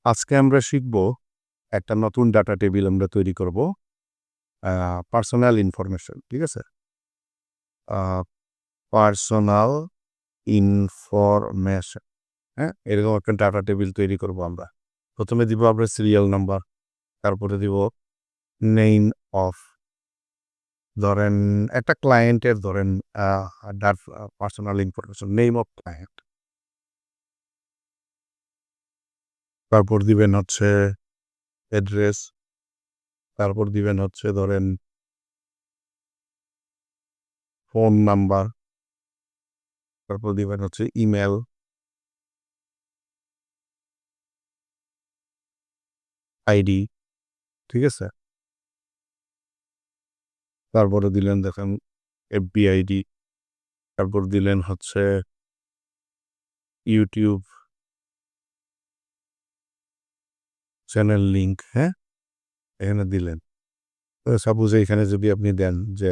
আজকে আমরা শিখব একটা নতুন ডাটা টেবিল আমরা তৈরি করব। পার্সোনাল ইনফরমেশন, ঠিক আছে? পার্সোনাল ইনফরমেশন, হ্যাঁ? এরকম একটা ডাটা টেবিল তৈরি করব আমরা। প্রথমে দিব আমরা সিরিয়াল নাম্বার, তারপরে দিব নেম অফ, ধরেন একটা ক্লায়েন্টের ধরেন personal information, name of client. তারপর দিবেন হচ্ছে অ্যাড্রেস, তারপর দিবেন হচ্ছে ধরেন ফোন নাম্বার, তারপর দিবেন হচ্ছে ইমেল, আইডি, ঠিক আছে? তারপরে দিলেন দেখেন এফবিআইডি, তারপর দিলেন হচ্ছে ইউটিউব চ্যানেল লিঙ্ক, হ্যাঁ? এখানে দিলেন। সাপোজ এখানে যদি আপনি দেন যে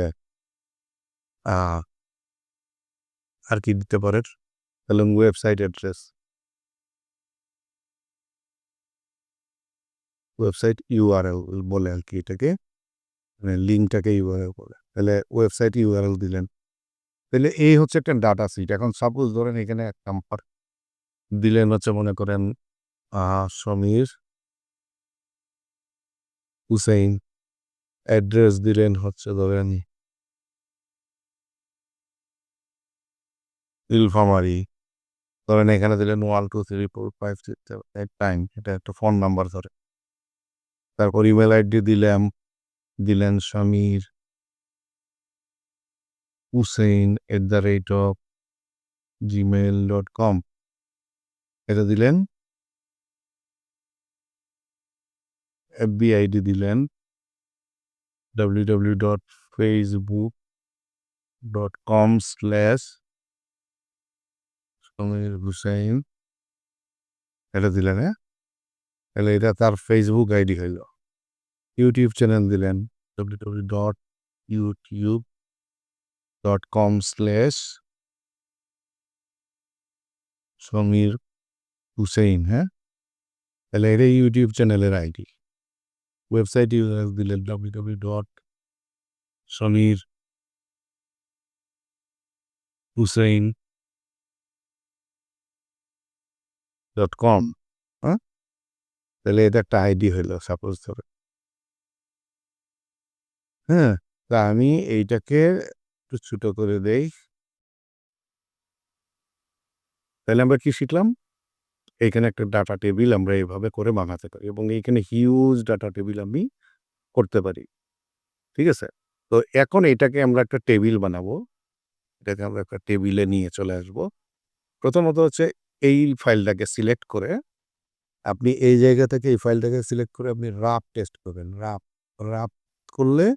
আর কি দিতে পারেন, তাহলে ওয়েবসাইট অ্যাড্রেস, ওয়েবসাইট ইউআরএল বলে আর কি এটাকে, মানে লিঙ্কটাকে ইউআরএল বলে। তাহলে ওয়েবসাইট ইউআরএল দিলেন। তাহলে এই হচ্ছে একটা ডাটা সিট। এখন সাপোজ ধরেন এখানে এক নাম্বার দিলেন হচ্ছে মনে করেন সমীর হুসেইন, অ্যাড্রেস দিলেন হচ্ছে ধরেন নীলফামারী, ধরেন এখানে দিলেন 1 2 3 4 5 6 7 8 9, এটা একটা ফোন নাম্বার ধরে। তারপর ইমেল আইডি দিলেন সমীর হুসেইন @gmail.com, এটা দিলেন। এফবিআইডি দিলেন www.facebook.com/সমীর হুসেইন, এটা দিলেন, হ্যাঁ? তাহলে এটা তার ফেসবুক আইডি হইল। ইউটিউব চ্যানেল দিলেন www.youtube.com/সমীর হুসেইন, হ্যাঁ? তাহলে এটা ইউটিউব চ্যানেলের আইডি। ওয়েবসাইট ইউআরএল দিলেন www.সমীরহুসেইন.com, হ্যাঁ? তাহলে এটা একটা আইডি হইল সাপোজ ধরে, হ্যাঁ? তা আমি এইটাকে একটু ছোট করে দেই। তাহলে আমরা কি শিখলাম? এইখানে একটা ডাটা টেবিল আমরা এইভাবে করে বানাতে পারি এবং এইখানে হিউজ ডাটা টেবিল আমি করতে পারি, ঠিক আছে? তো এখন এটাকে আমরা একটা টেবিল বানাবো। এটাকে আমরা একটা টেবিলে নিয়ে চলে আসবো। প্রথমত হচ্ছে এই ফাইলটাকে সিলেক্ট করে আপনি এই জায়গা থেকে এই ফাইলটাকে সিলেক্ট করে আপনি রাফ টেস্ট করবেন। রাফ করলে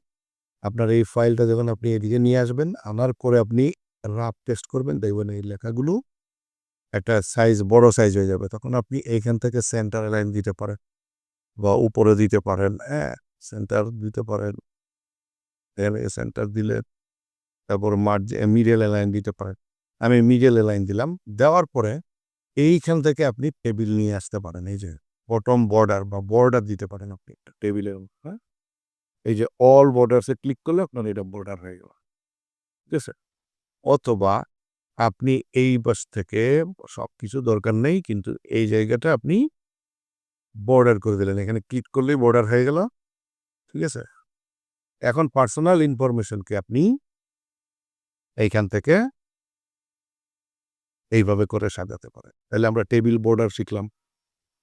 আপনার এই ফাইলটা যখন আপনি এদিকে নিয়ে আসবেন, আনার পরে আপনি রাফ টেস্ট করবেন, দেখবেন এই লেখাগুলো একটা সাইজ, বড় সাইজ হয়ে যাবে। তখন আপনি এইখান থেকে সেন্টার লাইন দিতে পারেন বা উপরে দিতে পারেন, হ্যাঁ? সেন্টার দিতে পারেন। এখানে সেন্টার দিলে তারপর মিডল অ্যালাইন দিতে পারেন। আমি মিডল অ্যালাইন দিলাম। দেওয়ার পরে এইখান থেকে আপনি টেবিল নিয়ে আসতে পারেন। এই যে বটম বর্ডার বা বর্ডার দিতে পারেন আপনি একটা টেবিলের, হ্যাঁ? এই যে অল বর্ডারসে ক্লিক করলে আপনার এটা বর্ডার হয়ে গেল, ঠিক আছে? অথবা আপনি এই পাশ থেকে সবকিছু দরকার নেই, কিন্তু এই জায়গাটা আপনি বর্ডার করে দিলেন। এখানে ক্লিক করলেই বর্ডার হয়ে গেল, ঠিক আছে? এখন পার্সোনাল ইনফরমেশনকে আপনি এইখান থেকে এইভাবে করে সাজাতে পারেন। তাহলে আমরা টেবিল বর্ডার শিখলাম,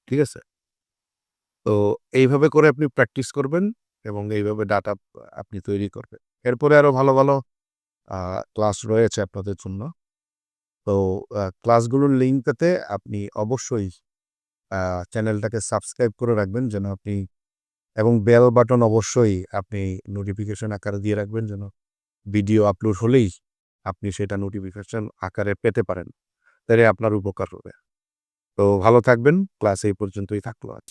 ঠিক আছে? তো এইভাবে করে আপনি প্র্যাকটিস করবেন এবং এইভাবে ডাটা আপনি তৈরি করবেন। এরপরে আরো ভালো, ভালো ক্লাস রয়েছে আপনাদের জন্য। তো ক্লাসগুলোর লিঙ্ক পেতে আপনি অবশ্যই চ্যানেলটাকে সাবস্ক্রাইব করে রাখবেন যেন আপনি, এবং বেল বাটন অবশ্যই আপনি নোটিফিকেশন আকারে দিয়ে রাখবেন যেন ভিডিও আপলোড হলেই আপনি সেটা নোটিফিকেশন আকারে পেতে পারেন। তাহলে আপনার উপকার হবে। তো ভালো থাকবেন। ক্লাস এই পর্যন্তই থাকলো আজ।